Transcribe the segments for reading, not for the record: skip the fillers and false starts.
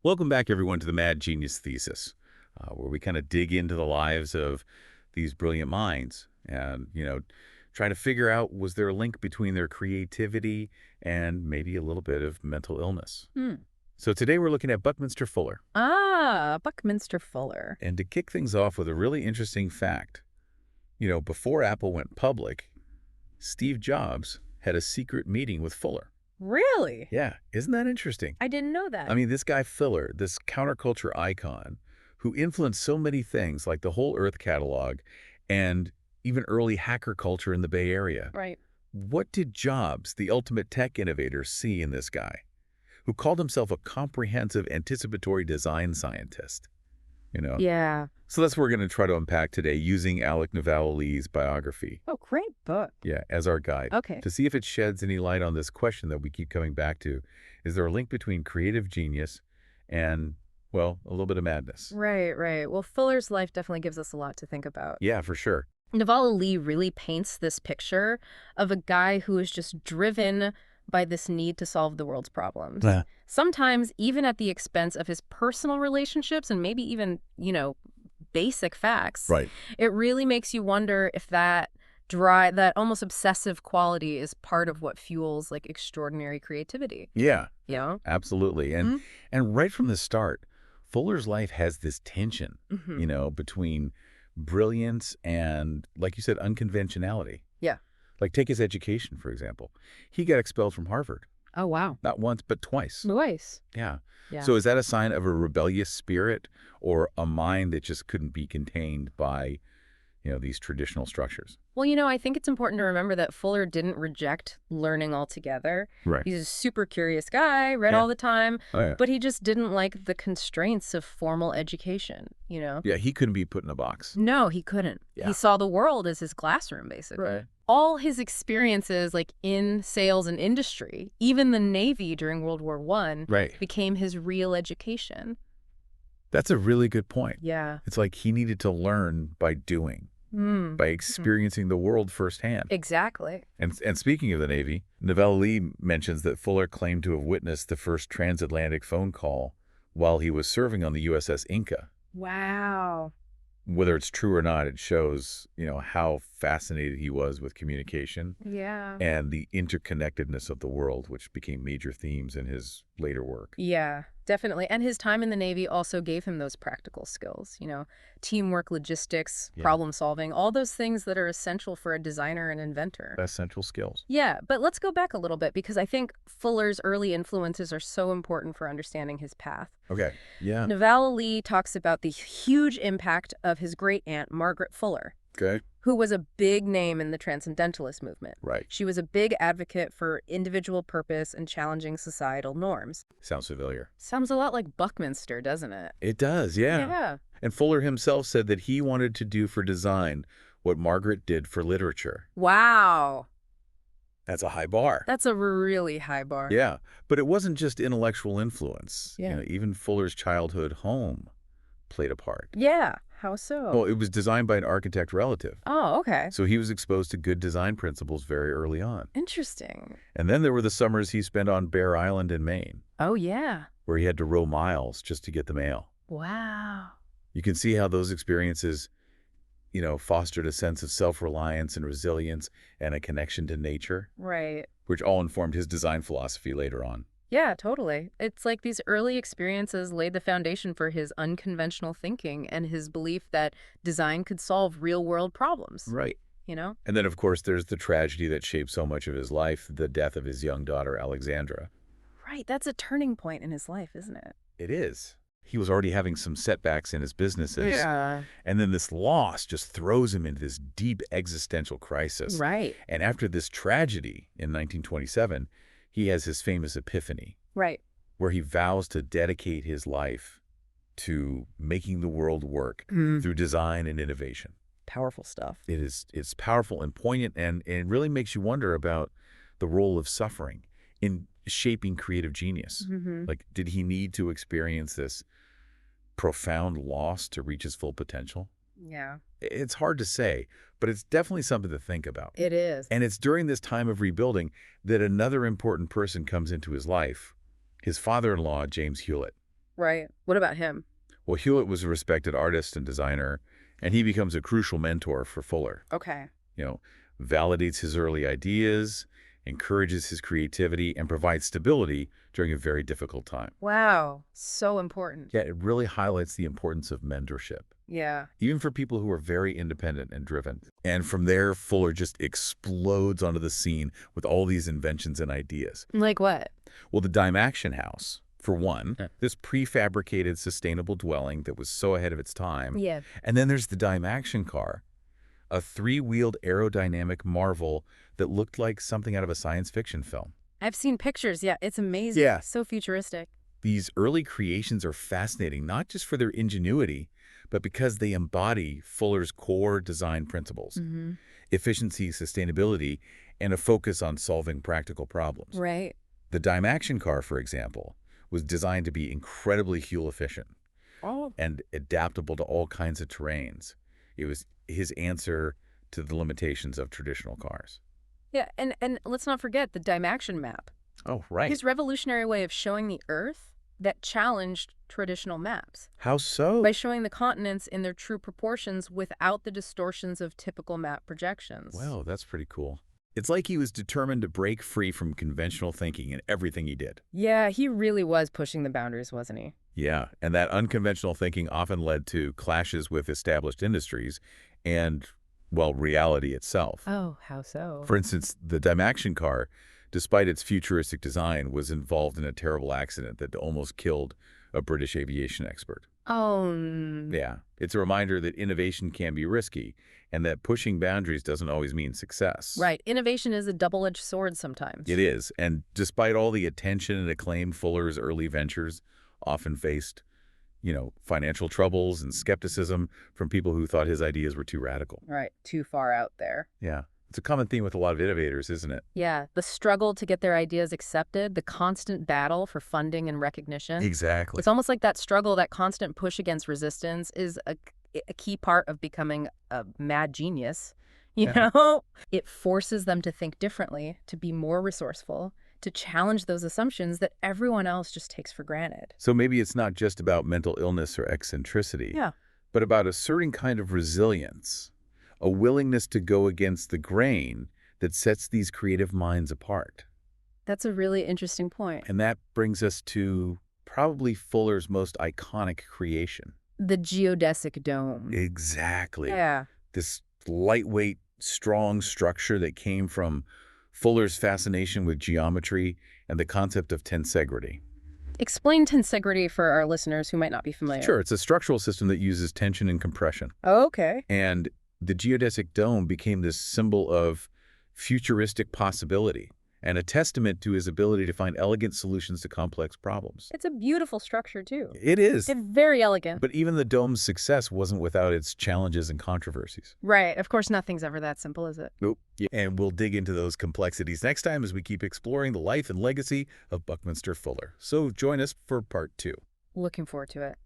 Welcome back, everyone, to the Mad Genius Thesis, where we kind of dig into the lives of these brilliant minds and, try to figure out, was there a link between their creativity and maybe a little bit of mental illness? Hmm. So today we're looking at Buckminster Fuller. Buckminster Fuller. And to kick things off with a really interesting fact, before Apple went public, Steve Jobs had a secret meeting with Fuller. Really? Yeah, isn't that interesting? I didn't know that. I mean, this guy Fuller, this counterculture icon, who influenced so many things like the whole Earth catalog and even early hacker culture in the Bay Area. Right. What did Jobs, the ultimate tech innovator, see in this guy, who called himself a comprehensive anticipatory design scientist? Yeah. So that's what we're going to try to unpack today using Alec Nevala-Lee's biography. Oh, great book. Yeah, as our guide. Okay. To see if it sheds any light on this question that we keep coming back to. Is there a link between creative genius and, well, a little bit of madness? Right. Well, Fuller's life definitely gives us a lot to think about. Yeah, for sure. Nevala-Lee really paints this picture of a guy who is just driven by this need to solve the world's problems. Yeah. Sometimes even at the expense of his personal relationships and maybe even, basic facts. Right. It really makes you wonder if that almost obsessive quality is part of what fuels like extraordinary creativity. Yeah, Yeah. absolutely. And right from the start, Fuller's life has this tension, between brilliance and, like you said, unconventionality. Yeah. Like take his education, for example. He got expelled from Harvard. Oh, wow. Not once, but twice. Twice. Yeah. Yeah. So is that a sign of a rebellious spirit or a mind that just couldn't be contained by, these traditional structures? Well, I think it's important to remember that Fuller didn't reject learning altogether. Right. He's a super curious guy, read all the time, but he just didn't like the constraints of formal education, Yeah, he couldn't be put in a box. No, he couldn't. Yeah. He saw the world as his classroom, basically. Right. All his experiences, like in sales and industry, even the Navy during World War I, became his real education. That's a really good point. Yeah. It's like he needed to learn by doing, by experiencing the world firsthand. Exactly. And speaking of the Navy, Nevala-Lee mentions that Fuller claimed to have witnessed the first transatlantic phone call while he was serving on the USS Inca. Wow. Whether it's true or not, it shows, how fascinated he was with communication. Yeah. And the interconnectedness of the world, which became major themes in his later work. Yeah, definitely. And his time in the Navy also gave him those practical skills, teamwork, logistics, problem solving, all those things that are essential for a designer and inventor. Essential skills. Yeah, but let's go back a little bit because I think Fuller's early influences are so important for understanding his path. Okay, yeah. Nevala-Lee talks about the huge impact of his great-aunt, Margaret Fuller. Okay. Who was a big name in the Transcendentalist movement. Right. She was a big advocate for individual purpose and challenging societal norms. Sounds familiar. Sounds a lot like Buckminster, doesn't it? It does, yeah. Yeah. And Fuller himself said that he wanted to do for design what Margaret did for literature. Wow. That's a high bar. That's a really high bar. Yeah, but it wasn't just intellectual influence. Yeah. Even Fuller's childhood home played a part. Yeah. How so? Well, it was designed by an architect relative. Oh, okay. So he was exposed to good design principles very early on. Interesting. And then there were the summers he spent on Bear Island in Maine. Oh, yeah. Where he had to row miles just to get the mail. Wow. You can see how those experiences, fostered a sense of self-reliance and resilience and a connection to nature. Right. Which all informed his design philosophy later on. Yeah, totally. It's like these early experiences laid the foundation for his unconventional thinking and his belief that design could solve real-world problems. Right. And then, of course, there's the tragedy that shaped so much of his life, the death of his young daughter, Alexandra. Right. That's a turning point in his life, isn't it? It is. He was already having some setbacks in his businesses. Yeah. And then this loss just throws him into this deep existential crisis. Right. And after this tragedy in 1927, he has his famous epiphany. Right. Where he vows to dedicate his life to making the world work through design and innovation. Powerful stuff. It's powerful and poignant, and it really makes you wonder about the role of suffering in shaping creative genius. Like, did he need to experience this profound loss to reach his full potential? Yeah. It's hard to say, but it's definitely something to think about. It is. And it's during this time of rebuilding that another important person comes into his life, his father-in-law, James Hewlett. Right. What about him? Well, Hewlett was a respected artist and designer, and he becomes a crucial mentor for Fuller. Okay. You know, validates his early ideas, encourages his creativity, and provides stability during a very difficult time. Wow. So important. Yeah, it really highlights the importance of mentorship, Yeah. even for people who are very independent and driven. And from there, Fuller just explodes onto the scene with all these inventions and ideas. Like what? Well, the dime action house, for one, Yeah. this prefabricated sustainable dwelling that was so ahead of its time. Yeah. And then there's the dime action car, a three-wheeled aerodynamic marvel that looked like something out of a science fiction film. I've seen pictures. Yeah. It's amazing. Yeah. So futuristic. These early creations are fascinating, not just for their ingenuity, but because they embody Fuller's core design principles: Mm-hmm. efficiency, sustainability, and a focus on solving practical problems. Right. The dime action car, for example, was designed to be incredibly fuel efficient Oh. and adaptable to all kinds of terrains. It was his answer to the limitations of traditional cars. Yeah. And let's not forget the dime action map. Oh, right. His revolutionary way of showing the Earth that challenged traditional maps How so? by showing the continents in their true proportions without the distortions of typical map projections. Well, that's pretty cool. It's like he was determined to break free from conventional thinking in everything he did. Yeah, he really was pushing the boundaries, wasn't he? Yeah, and that unconventional thinking often led to clashes with established industries and, well, reality itself. Oh, how so? For instance, the dime action car, despite its futuristic design, was involved in a terrible accident that almost killed a British aviation expert. Oh, Yeah, it's a reminder that innovation can be risky and that pushing boundaries doesn't always mean success. right. Innovation is a double-edged sword sometimes. It is, and despite all the attention and acclaim, Fuller's early ventures often faced, financial troubles and skepticism from people who thought his ideas were too radical. Right. Too far out there. Yeah, it's a common theme with a lot of innovators, isn't it? Yeah. The struggle to get their ideas accepted, the constant battle for funding and recognition. Exactly. It's almost like that struggle, that constant push against resistance is a key part of becoming a mad genius. Yeah. It forces them to think differently, to be more resourceful, to challenge those assumptions that everyone else just takes for granted. So maybe it's not just about mental illness or eccentricity, Yeah. but about a certain kind of resilience, a willingness to go against the grain that sets these creative minds apart. That's a really interesting point. And that brings us to probably Fuller's most iconic creation. The geodesic dome. Exactly. Yeah. This lightweight, strong structure that came from Fuller's fascination with geometry and the concept of tensegrity. Explain tensegrity for our listeners who might not be familiar. Sure, it's a structural system that uses tension and compression. Oh, okay. And the geodesic dome became this symbol of futuristic possibility and a testament to his ability to find elegant solutions to complex problems. It's a beautiful structure, too. It is. It's very elegant. But even the dome's success wasn't without its challenges and controversies. Right. Of course, nothing's ever that simple, is it? Nope. Yeah. And we'll dig into those complexities next time as we keep exploring the life and legacy of Buckminster Fuller. So join us for part 2. Looking forward to it.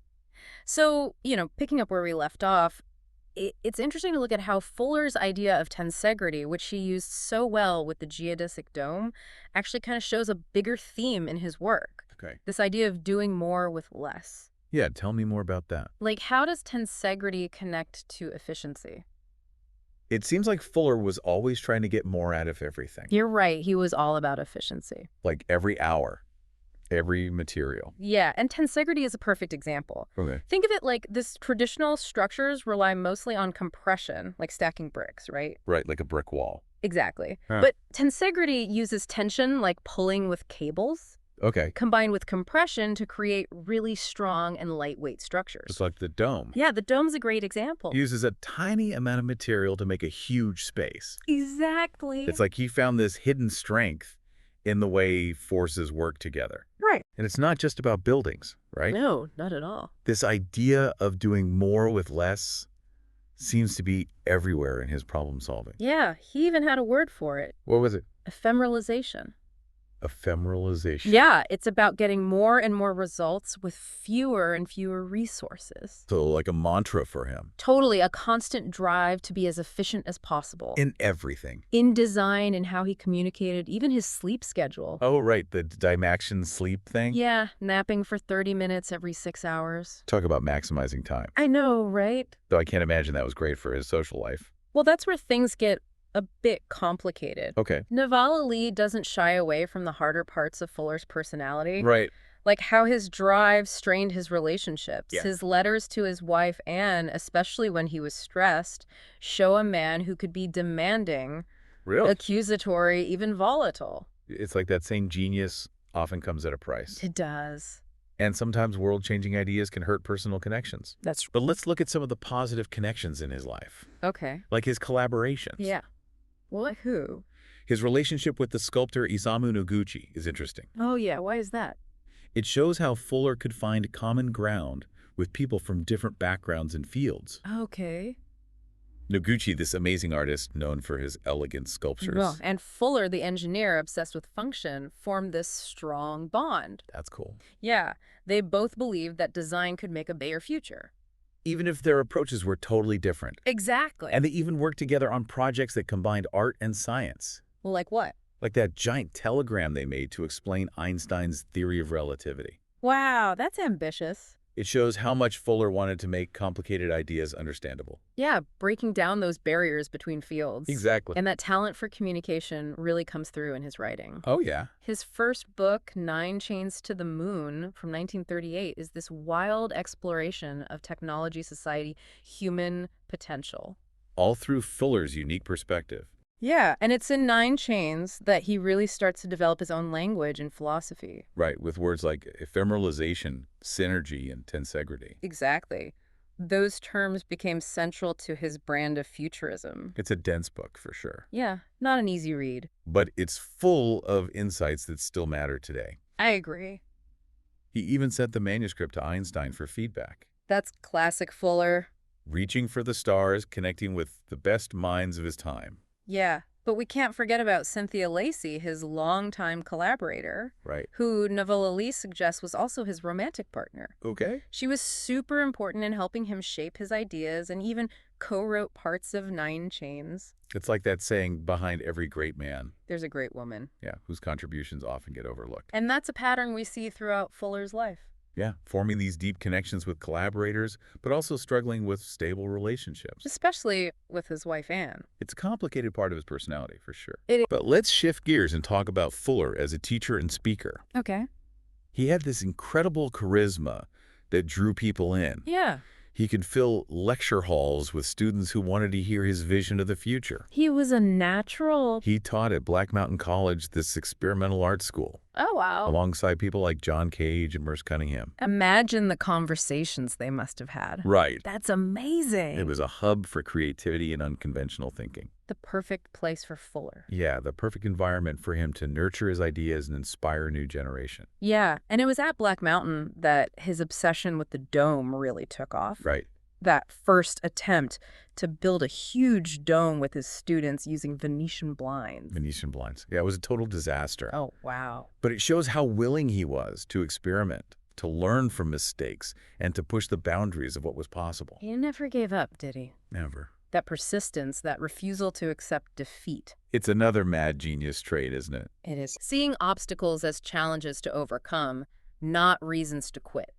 So, picking up where we left off, it's interesting to look at how Fuller's idea of tensegrity, which he used so well with the geodesic dome, actually kind of shows a bigger theme in his work. Okay. This idea of doing more with less. Yeah, tell me more about that. Like, how does tensegrity connect to efficiency? It seems like Fuller was always trying to get more out of everything. You're right. He was all about efficiency. Like every hour, every material. Yeah, and tensegrity is a perfect example. Okay. Think of it like this: traditional structures rely mostly on compression, like stacking bricks, right? Right, like a brick wall. Exactly. Huh. But tensegrity uses tension, like pulling with cables, Okay. combined with compression to create really strong and lightweight structures. It's like the dome. Yeah, the dome's a great example. It uses a tiny amount of material to make a huge space. Exactly. It's like he found this hidden strength in the way forces work together. Right. And it's not just about buildings, right? No, not at all. This idea of doing more with less seems to be everywhere in his problem solving. Yeah, he even had a word for it: What was it? ephemeralization. Ephemeralization. Yeah, it's about getting more and more results with fewer and fewer resources. So like a mantra for him. Totally a constant drive to be as efficient as possible. In everything. In design and how he communicated, even his sleep schedule. Oh, right, the Dymaxion sleep thing? Yeah, napping for 30 minutes every 6 hours. Talk about maximizing time. I know, right? Though I can't imagine that was great for his social life. Well, that's where things get a bit complicated. Okay. Nevala-Lee doesn't shy away from the harder parts of Fuller's personality. Right. Like how his drive strained his relationships. Yeah. His letters to his wife, Anne, especially when he was stressed, show a man who could be demanding, Really? accusatory, even volatile. It's like that same genius often comes at a price. It does. And sometimes world-changing ideas can hurt personal connections. That's But let's look at some of the positive connections in his life. okay. Like his collaborations. Yeah. What? Who? His relationship with the sculptor Isamu Noguchi is interesting. Oh, yeah. Why is that? It shows how Fuller could find common ground with people from different backgrounds and fields. Okay. Noguchi, this amazing artist known for his elegant sculptures. Well, and Fuller, the engineer obsessed with function, formed this strong bond. That's cool. Yeah, they both believed that design could make a better future. Even if their approaches were totally different. Exactly. And they even worked together on projects that combined art and science. Well, like what? Like that giant telegram they made to explain Einstein's theory of relativity. Wow, that's ambitious. It shows how much Fuller wanted to make complicated ideas understandable. Yeah, breaking down those barriers between fields. Exactly. And that talent for communication really comes through in his writing. Oh, yeah. His first book, 9 Chains to the Moon, from 1938, is this wild exploration of technology, society, human potential. All through Fuller's unique perspective. Yeah, and it's in 9 Chains that he really starts to develop his own language and philosophy. Right, with words like ephemeralization, synergy, and tensegrity. Exactly. Those terms became central to his brand of futurism. It's a dense book, for sure. Yeah, not an easy read. But it's full of insights that still matter today. I agree. He even sent the manuscript to Einstein for feedback. That's classic Fuller. Reaching for the stars, connecting with the best minds of his time. Yeah, but we can't forget about Cynthia Lacey, his longtime collaborator, Right. who Nevala-Lee suggests was also his romantic partner. Okay. She was super important in helping him shape his ideas and even co-wrote parts of 9 Chains. It's like that saying, behind every great man. There's a great woman. Yeah, whose contributions often get overlooked. And that's a pattern we see throughout Fuller's life. Yeah, forming these deep connections with collaborators, but also struggling with stable relationships. Especially with his wife, Anne. It's a complicated part of his personality, for sure. It is. But let's shift gears and talk about Fuller as a teacher and speaker. Okay. He had this incredible charisma that drew people in. Yeah. He could fill lecture halls with students who wanted to hear his vision of the future. He was a natural. He taught at Black Mountain College, this experimental art school, Oh, wow. alongside people like John Cage and Merce Cunningham. Imagine the conversations they must have had. Right. That's amazing. It was a hub for creativity and unconventional thinking. the perfect place for Fuller. Yeah, the perfect environment for him to nurture his ideas and inspire a new generation. Yeah, and it was at Black Mountain that his obsession with the dome really took off. Right. That first attempt to build a huge dome with his students using Venetian blinds. Venetian blinds. Yeah, it was a total disaster. Oh, wow. But it shows how willing he was to experiment, to learn from mistakes, and to push the boundaries of what was possible. He never gave up, did he? Never. That persistence, that refusal to accept defeat. It's another mad genius trait, isn't it? It is. Seeing obstacles as challenges to overcome, not reasons to quit.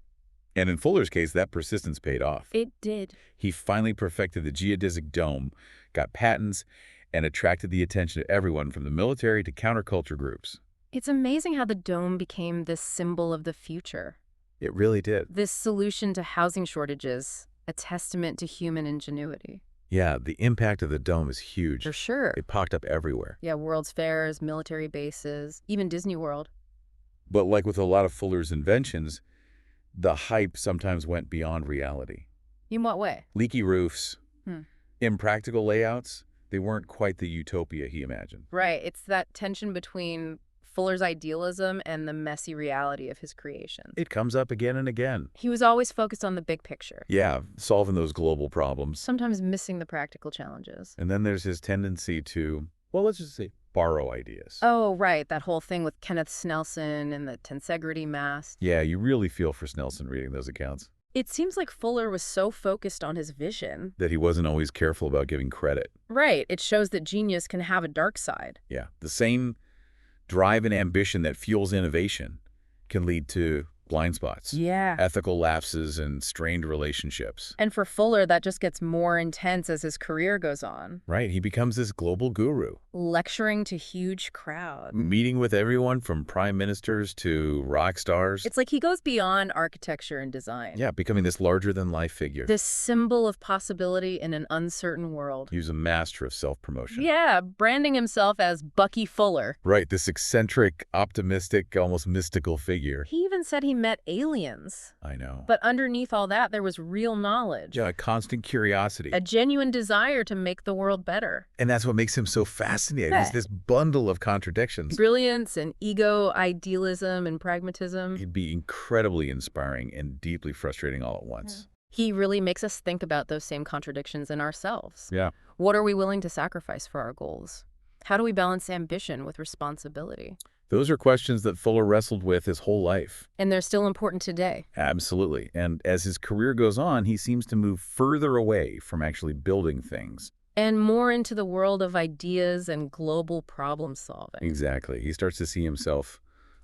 And in Fuller's case, that persistence paid off. It did. He finally perfected the geodesic dome, got patents, and attracted the attention of everyone from the military to counterculture groups. It's amazing how the dome became this symbol of the future. It really did. This solution to housing shortages, a testament to human ingenuity. Yeah, the impact of the dome is huge. For sure. It popped up everywhere. Yeah, World's Fairs, military bases, even Disney World. But like with a lot of Fuller's inventions, the hype sometimes went beyond reality. In what way? Leaky roofs, Hmm. impractical layouts, they weren't quite the utopia he imagined. Right. It's that tension between Fuller's idealism and the messy reality of his creations. It comes up again and again. He was always focused on the big picture, Yeah, solving those global problems. sometimes missing the practical challenges. And then there's his tendency to, well, let's just say borrow ideas. Oh, right, that whole thing with Kenneth Snelson and the tensegrity mass. Yeah, you really feel for Snelson reading those accounts. It seems like Fuller was so focused on his vision. That he wasn't always careful about giving credit. Right, it shows that genius can have a dark side. Yeah, the same drive and ambition that fuels innovation can lead to blind spots. Yeah. Ethical lapses and strained relationships. And for Fuller, that just gets more intense as his career goes on. Right, he becomes this global guru. Lecturing to huge crowds. Meeting with everyone from prime ministers to rock stars. It's like he goes beyond architecture and design. Yeah, becoming this larger-than-life figure. This symbol of possibility in an uncertain world. He was a master of self-promotion. Yeah, branding himself as Bucky Fuller. Right, this eccentric, optimistic, almost mystical figure. He even said he met aliens. I know. But underneath all that, there was real knowledge. Yeah, a constant curiosity. A genuine desire to make the world better. And that's what makes him so fascinating. He's this bundle of contradictions. Brilliance and ego, idealism and pragmatism. He'd be incredibly inspiring and deeply frustrating all at once. He really makes us think about those same contradictions in ourselves. Yeah. What are we willing to sacrifice for our goals? How do we balance ambition with responsibility? Those are questions that Fuller wrestled with his whole life. And they're still important today. Absolutely. And as his career goes on, he seems to move further away from actually building things. And more into the world of ideas and global problem solving. Exactly. He starts to see himself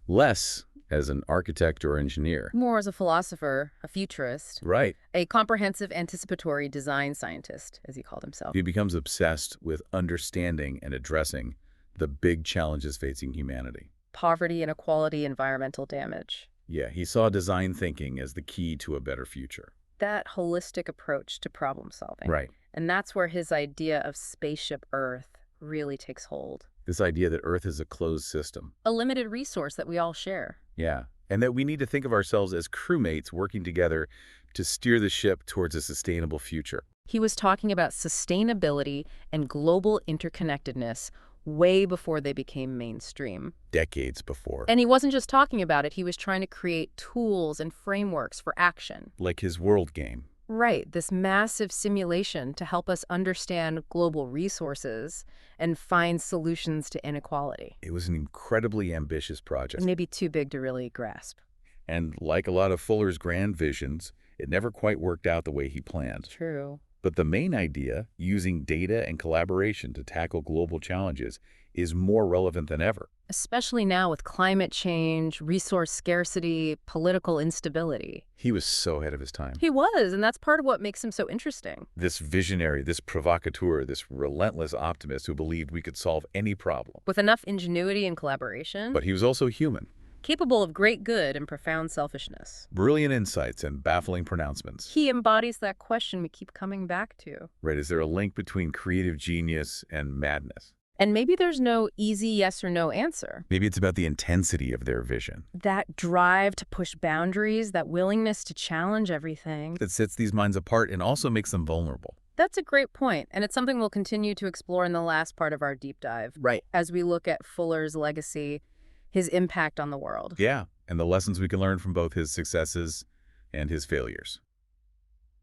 less as an architect or engineer. More as a philosopher, a futurist. Right. A comprehensive anticipatory design scientist, as he called himself. He becomes obsessed with understanding and addressing the big challenges facing humanity. Poverty, inequality, environmental damage. Yeah, he saw design thinking as the key to a better future. That holistic approach to problem solving. Right. And that's where his idea of spaceship Earth really takes hold. This idea that Earth is a closed system. A limited resource that we all share. Yeah, and that we need to think of ourselves as crewmates working together to steer the ship towards a sustainable future. He was talking about sustainability and global interconnectedness way before they became mainstream. Decades before. And he wasn't just talking about it, he was trying to create tools and frameworks for action. Like his world game. Right, this massive simulation to help us understand global resources and find solutions to inequality. It was an incredibly ambitious project. Maybe too big to really grasp. And like a lot of Fuller's grand visions, it never quite worked out the way he planned. True. But the main idea, using data and collaboration to tackle global challenges, is more relevant than ever. Especially now with climate change, resource scarcity, political instability. He was so ahead of his time. He was, and that's part of what makes him so interesting. This visionary, this provocateur, this relentless optimist who believed we could solve any problem. With enough ingenuity and collaboration. But he was also human. Capable of great good and profound selfishness. Brilliant insights and baffling pronouncements. He embodies that question we keep coming back to. Right, is there a link between creative genius and madness? And maybe there's no easy yes or no answer. Maybe it's about the intensity of their vision. That drive to push boundaries, that willingness to challenge everything. That sets these minds apart and also makes them vulnerable. That's a great point, and it's something we'll continue to explore in the last part of our deep dive. Right. As we look at Fuller's legacy, his impact on the world. Yeah, and the lessons we can learn from both his successes and his failures.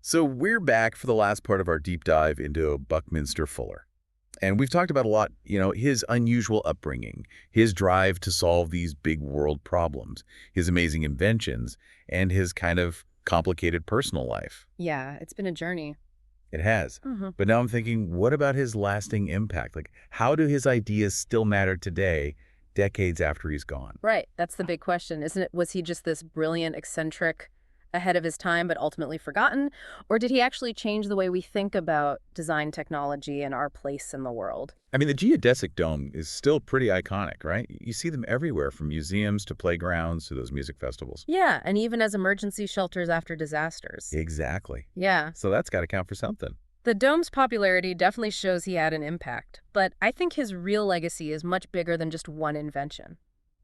So we're back for the last part of our deep dive into Buckminster Fuller. And we've talked about a lot, his unusual upbringing, his drive to solve these big world problems, his amazing inventions, and his kind of complicated personal life. Yeah, it's been a journey. It has. But now I'm thinking, what about his lasting impact? Like, how do his ideas still matter today, decades after he's gone? Right. That's the big question, isn't it? Was he just this brilliant, eccentric, ahead of his time, but ultimately forgotten? Or did he actually change the way we think about design technology and our place in the world? I mean, the geodesic dome is still pretty iconic, right? You see them everywhere, from museums to playgrounds to those music festivals. Yeah, and even as emergency shelters after disasters. Exactly. Yeah. So that's got to count for something. The dome's popularity definitely shows he had an impact, but I think his real legacy is much bigger than just one invention.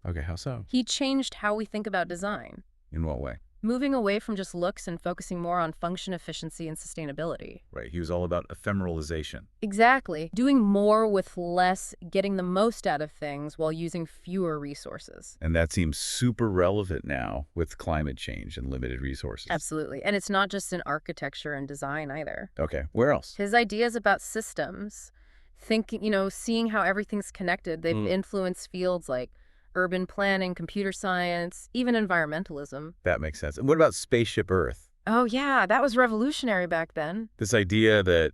Okay, how so? He changed how we think about design. In what way? Moving away from just looks and focusing more on function, efficiency, and sustainability. Right, he was all about ephemeralization. Exactly. Doing more with less, getting the most out of things while using fewer resources. And that seems super relevant now with climate change and limited resources. Absolutely. And it's not just in architecture and design either. Okay, where else? His ideas about systems, Seeing how everything's connected. They've influenced fields like urban planning, computer science, even environmentalism. That makes sense. And what about Spaceship Earth? Oh, yeah, that was revolutionary back then. This idea that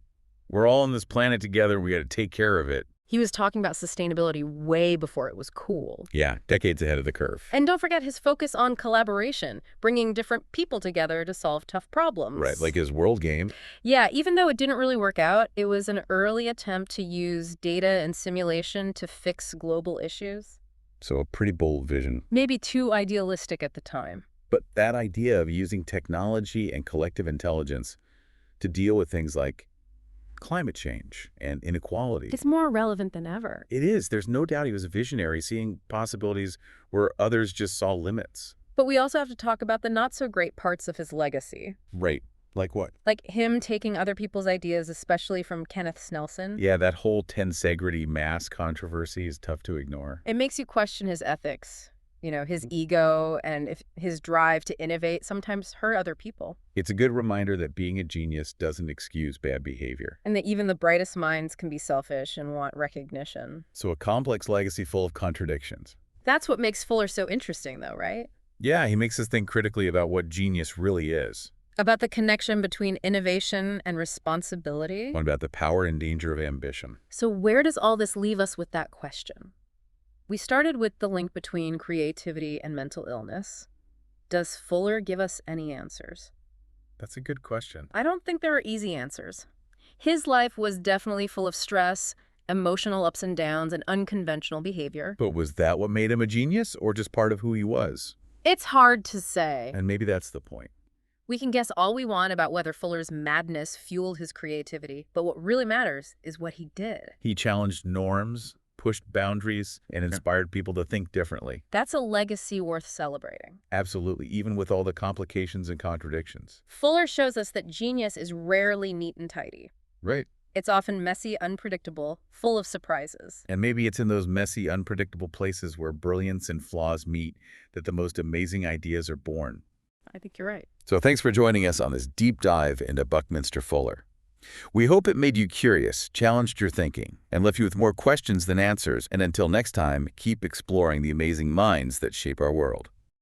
we're all on this planet together, we got to take care of it. He was talking about sustainability way before it was cool. Yeah, decades ahead of the curve. And don't forget his focus on collaboration, bringing different people together to solve tough problems. Right, like his world game. Yeah, even though it didn't really work out, it was an early attempt to use data and simulation to fix global issues. So a pretty bold vision. Maybe too idealistic at the time. But that idea of using technology and collective intelligence to deal with things like climate change and inequality. It's more relevant than ever. It is. There's no doubt he was a visionary, seeing possibilities where others just saw limits. But we also have to talk about the not-so-great parts of his legacy. Right. Like what? Like him taking other people's ideas, especially from Kenneth Snelson. Yeah, that whole tensegrity mass controversy is tough to ignore. It makes you question his ethics. His ego and if his drive to innovate sometimes hurt other people. It's a good reminder that being a genius doesn't excuse bad behavior. And that even the brightest minds can be selfish and want recognition. So a complex legacy full of contradictions. That's what makes Fuller so interesting, though, right? Yeah, he makes us think critically about what genius really is. About the connection between innovation and responsibility. What about the power and danger of ambition? So where does all this leave us with that question? We started with the link between creativity and mental illness. Does Fuller give us any answers? That's a good question. I don't think there are easy answers. His life was definitely full of stress, emotional ups and downs, and unconventional behavior. But was that what made him a genius, or just part of who he was? It's hard to say. And maybe that's the point. We can guess all we want about whether Fuller's madness fueled his creativity, but what really matters is what he did. He challenged norms, pushed boundaries, and inspired people to think differently. That's a legacy worth celebrating. Absolutely, even with all the complications and contradictions. Fuller shows us that genius is rarely neat and tidy. Right. It's often messy, unpredictable, full of surprises. And maybe it's in those messy, unpredictable places where brilliance and flaws meet that the most amazing ideas are born. I think you're right. So thanks for joining us on this deep dive into Buckminster Fuller. We hope it made you curious, challenged your thinking, and left you with more questions than answers. And until next time, keep exploring the amazing minds that shape our world.